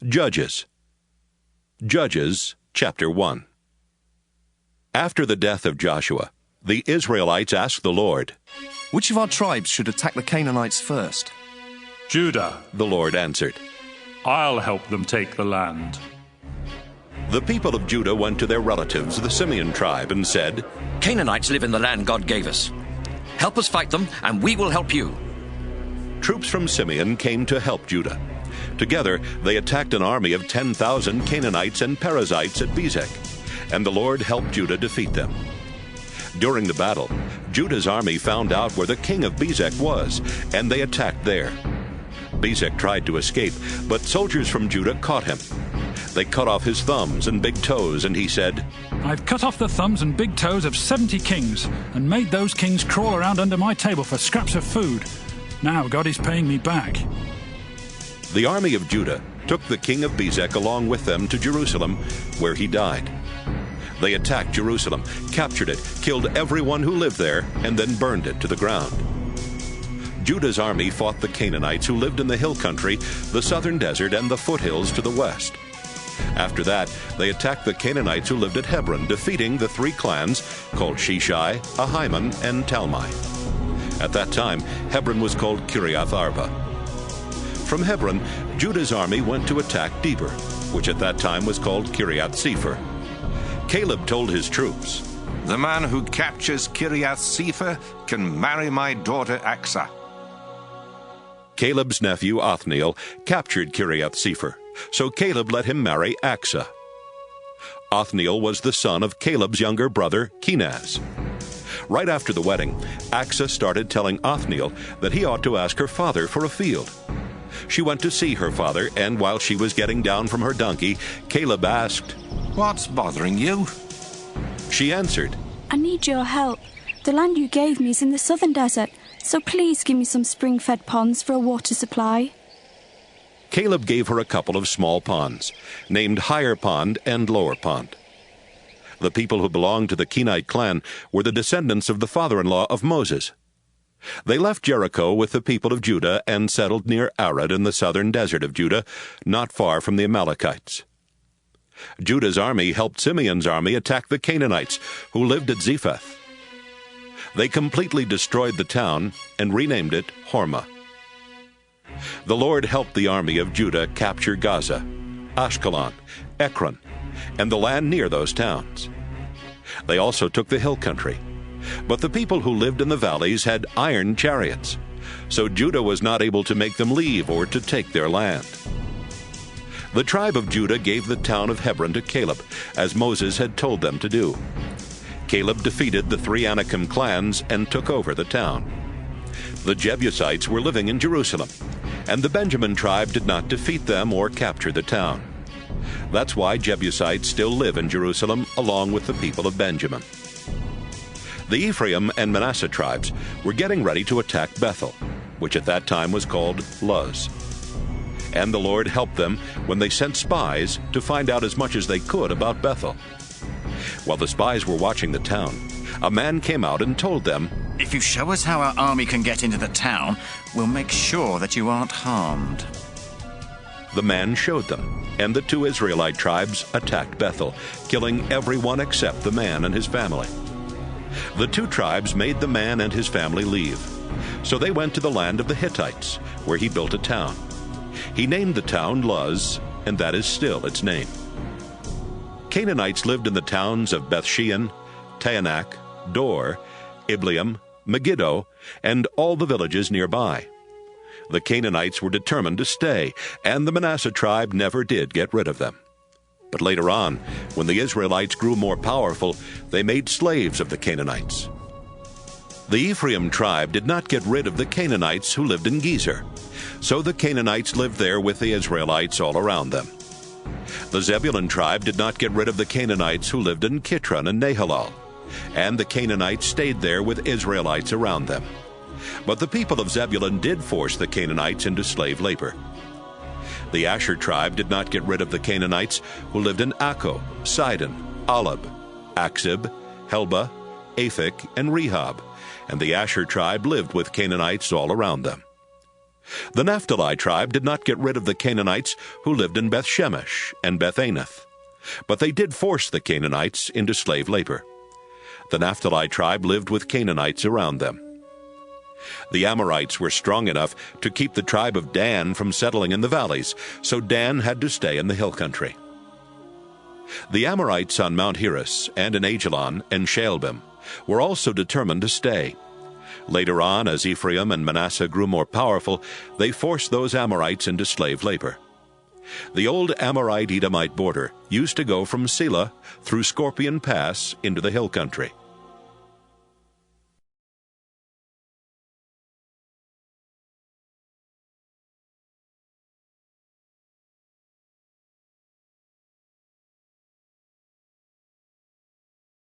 Judges. Judges, chapter 1. After the death of Joshua, the Israelites asked the Lord, "Which of our tribes should attack the Canaanites first?" "Judah," the Lord answered. "I'll help them take the land." The people of Judah went to their relatives, the Simeon tribe, and said, "Canaanites live in the land God gave us. Help us fight them, and we will help you." Troops from Simeon came to help Judah. Together, they attacked an army of 10,000 Canaanites and Perizzites at Bezek, and the Lord helped Judah defeat them. During the battle, Judah's army found out where the king of Bezek was, and they attacked there. Bezek tried to escape, but soldiers from Judah caught him. They cut off his thumbs and big toes, and he said, "I've cut off the thumbs and big toes of 70 kings, and made those kings crawl around under my table for scraps of food. Now God is paying me back." The army of Judah took the king of Bezek along with them to Jerusalem, where he died. They attacked Jerusalem, captured it, killed everyone who lived there, and then burned it to the ground. Judah's army fought the Canaanites who lived in the hill country, the southern desert, and the foothills to the west. After that, they attacked the Canaanites who lived at Hebron, defeating the three clans called Sheshai, Ahiman, and Talmai. At that time, Hebron was called Kiriath Arba. From Hebron, Judah's army went to attack Debir, which at that time was called Kiriath Sepher. Caleb told his troops, "The man who captures Kiriath Sepher can marry my daughter Aksah." Caleb's nephew Othniel captured Kiriath Sepher, so Caleb let him marry Aksah. Othniel was the son of Caleb's younger brother Kenaz. Right after the wedding, Aksah started telling Othniel that he ought to ask her father for a field. She went to see her father, and while she was getting down from her donkey, Caleb asked, "What's bothering you?" She answered, "I need your help. The land you gave me is in the southern desert, so please give me some spring-fed ponds for a water supply." Caleb gave her a couple of small ponds, named Higher Pond and Lower Pond. The people who belonged to the Kenite clan were the descendants of the father-in-law of Moses. They left Jericho with the people of Judah and settled near Arad in the southern desert of Judah, not far from the Amalekites. Judah's army helped Simeon's army attack the Canaanites, who lived at Zephath. They completely destroyed the town and renamed it Hormah. The Lord helped the army of Judah capture Gaza, Ashkelon, Ekron, and the land near those towns. They also took the hill country. But the people who lived in the valleys had iron chariots, so Judah was not able to make them leave or to take their land. The tribe of Judah gave the town of Hebron to Caleb, as Moses had told them to do. Caleb defeated the three Anakim clans and took over the town. The Jebusites were living in Jerusalem, and the Benjamin tribe did not defeat them or capture the town. That's why Jebusites still live in Jerusalem along with the people of Benjamin. The Ephraim and Manasseh tribes were getting ready to attack Bethel, which at that time was called Luz. And the Lord helped them when they sent spies to find out as much as they could about Bethel. While the spies were watching the town, a man came out and told them, "If you show us how our army can get into the town, we'll make sure that you aren't harmed." The man showed them, and the two Israelite tribes attacked Bethel, killing everyone except the man and his family. The two tribes made the man and his family leave. So they went to the land of the Hittites, where he built a town. He named the town Luz, and that is still its name. Canaanites lived in the towns of Bethshean, Taanach, Dor, Ibleam, Megiddo, and all the villages nearby. The Canaanites were determined to stay, and the Manasseh tribe never did get rid of them. But later on, when the Israelites grew more powerful, they made slaves of the Canaanites. The Ephraim tribe did not get rid of the Canaanites who lived in Gezer, so the Canaanites lived there with the Israelites all around them. The Zebulun tribe did not get rid of the Canaanites who lived in Kitron and Nahalal, and the Canaanites stayed there with Israelites around them. But the people of Zebulun did force the Canaanites into slave labor. The Asher tribe did not get rid of the Canaanites who lived in Akko, Sidon, Alab, Akzib, Helba, Aphek, and Rehob, and the Asher tribe lived with Canaanites all around them. The Naphtali tribe did not get rid of the Canaanites who lived in Beth-Shemesh and Beth-Anath, but they did force the Canaanites into slave labor. The Naphtali tribe lived with Canaanites around them. The Amorites were strong enough to keep the tribe of Dan from settling in the valleys, so Dan had to stay in the hill country. The Amorites on Mount Heres and in Ajalon and Shaalbim were also determined to stay. Later on, as Ephraim and Manasseh grew more powerful, they forced those Amorites into slave labor. The old Amorite-Edomite border used to go from Selah through Scorpion Pass into the hill country.